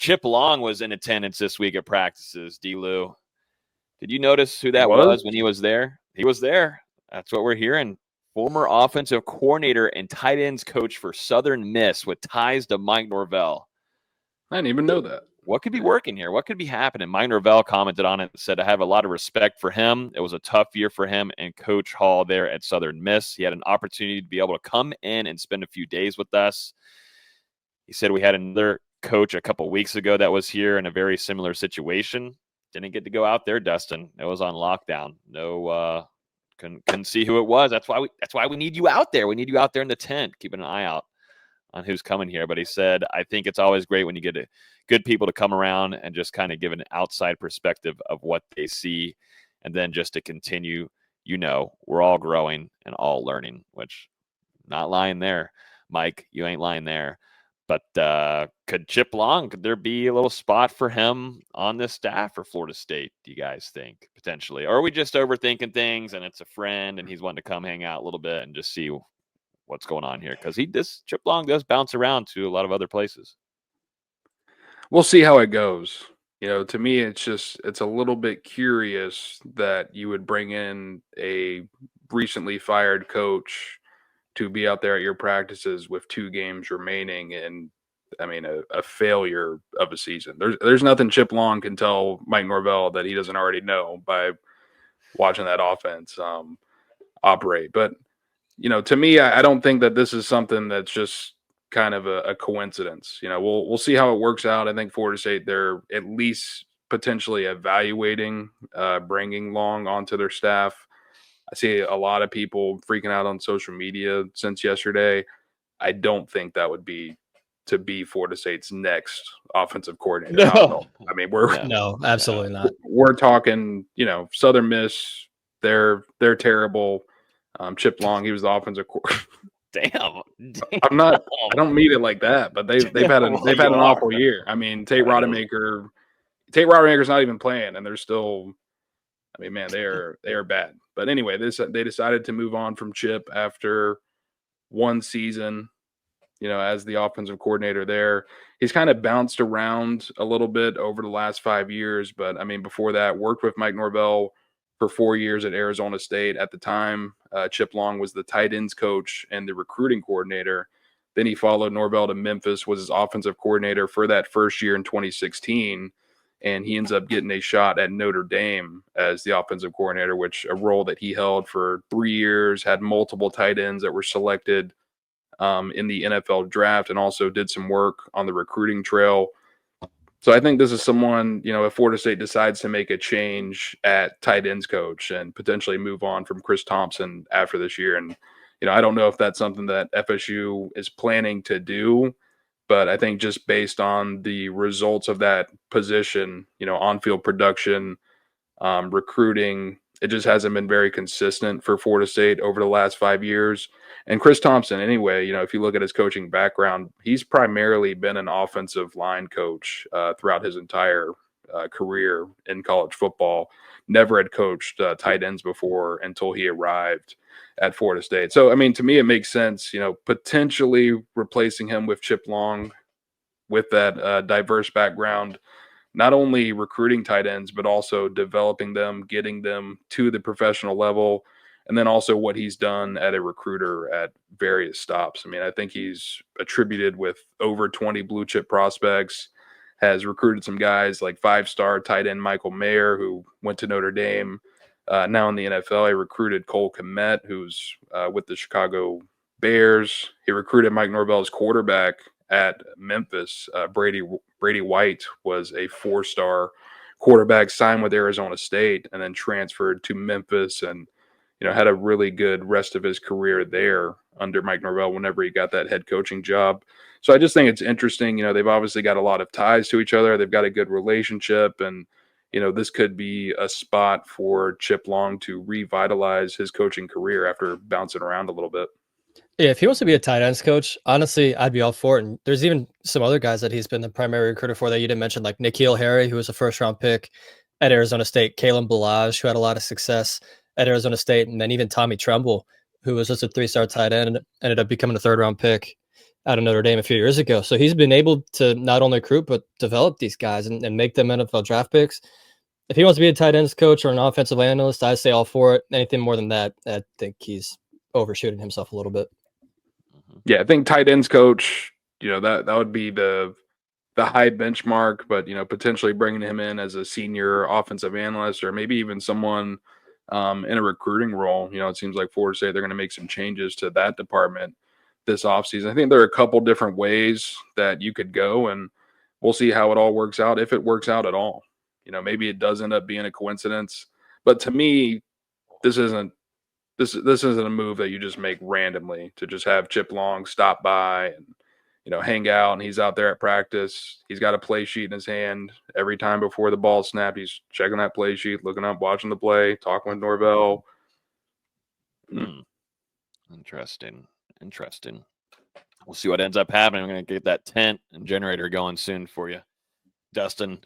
Chip Long was in attendance this week at practices, D-Lou. Did you notice who that was when he was there? He was there. That's what we're hearing. Former offensive coordinator and tight ends coach for Southern Miss with ties to Mike Norvell. I didn't even know that. What could be working here? What could be happening? Mike Norvell commented on it and said, I have a lot of respect for him. It was a tough year for him and Coach Hall there at Southern Miss. He had an opportunity to be able to come in and spend a few days with us. He said we had another coach a couple weeks ago that was here in a very similar situation. Didn't get to go out there, Dustin. It was on lockdown. No, couldn't see who it was. That's why we need you out there. We need you out there in the tent, keeping an eye out on who's coming here. But he said, I think it's always great when you get good people to come around and just kind of give an outside perspective of what they see. And then just to continue, we're all growing and all learning, which not lying there. Mike, you ain't lying there. But could there be a little spot for him on this staff for Florida State, do you guys think, potentially? Or are we just overthinking things and it's a friend and he's wanting to come hang out a little bit and just see what's going on here? Because Chip Long does bounce around to a lot of other places. We'll see how it goes. To me, it's a little bit curious that you would bring in a recently fired coach to be out there at your practices with 2 games remaining and, a failure of a season. There's nothing Chip Long can tell Mike Norvell that he doesn't already know by watching that offense operate. But, to me, I don't think that this is something that's just kind of a coincidence. We'll see how it works out. I think Florida State, they're at least potentially evaluating bringing Long onto their staff. I see a lot of people freaking out on social media since yesterday. I don't think that would be to be Florida State's next offensive coordinator. No, no, absolutely not. We're talking, Southern Miss. They're terrible. Chip Long, he was the offensive coordinator. Damn. I don't mean it like that, but they've had an awful year. Tate Rodemaker's not even playing, and they're still. They are bad. But anyway, they decided to move on from Chip after one season, as the offensive coordinator there. He's kind of bounced around a little bit over the last 5 years, but before that, worked with Mike Norvell for 4 years at Arizona State. At the time, Chip Long was the tight ends coach and the recruiting coordinator. Then he followed Norvell to Memphis, was his offensive coordinator for that first year in 2016. And he ends up getting a shot at Notre Dame as the offensive coordinator, which a role that he held for 3 years, had multiple tight ends that were selected in the NFL draft, and also did some work on the recruiting trail. So I think this is someone, if Florida State decides to make a change at tight ends coach and potentially move on from Chris Thompson after this year. And, I don't know if that's something that FSU is planning to do. But I think just based on the results of that position, on-field production, recruiting, it just hasn't been very consistent for Florida State over the last 5 years. And Chris Thompson, anyway, if you look at his coaching background, he's primarily been an offensive line coach throughout his entire career in college football. Never had coached tight ends before until he arrived at Florida State. So, to me, it makes sense, potentially replacing him with Chip Long with that diverse background, not only recruiting tight ends, but also developing them, getting them to the professional level, and then also what he's done at a recruiter at various stops. I think he's attributed with over 20 blue chip prospects, has recruited some guys like 5-star tight end Michael Mayer, who went to Notre Dame. Now in the NFL, he recruited Cole Kmet, who's with the Chicago Bears. He recruited Mike Norvell's quarterback at Memphis. Brady White was a 4-star quarterback, signed with Arizona State, and then transferred to Memphis and, had a really good rest of his career there under Mike Norvell whenever he got that head coaching job. So I just think it's interesting. They've obviously got a lot of ties to each other. They've got a good relationship, and this could be a spot for Chip Long to revitalize his coaching career after bouncing around a little bit. Yeah, if he wants to be a tight ends coach, honestly, I'd be all for it. And there's even some other guys that he's been the primary recruiter for that you didn't mention, like N'Keal Harry, who was a first-round pick at Arizona State, Kalen Ballage, who had a lot of success at Arizona State, and then even Tommy Tremble, who was just a 3-star tight end and ended up becoming a 3rd-round pick out of Notre Dame a few years ago. So he's been able to not only recruit but develop these guys and make them NFL draft picks. If he wants to be a tight ends coach or an offensive analyst, I say all for it. Anything more than that, I think he's overshooting himself a little bit. Yeah, I think tight ends coach, that would be the high benchmark, but potentially bringing him in as a senior offensive analyst or maybe even someone in a recruiting role. It seems like Florida State, they're going to make some changes to that department this offseason. I think there are a couple different ways that you could go, and we'll see how it all works out, if it works out at all. Maybe it does end up being a coincidence, but to me, this isn't a move that you just make randomly to just have Chip Long stop by and hang out, and he's out there at practice. He's got a play sheet in his hand every time before the ball snapped. He's checking that play sheet, looking up, watching the play, talking with Norvell. Interesting. We'll see what ends up happening. I'm going to get that tent and generator going soon for you, Dustin.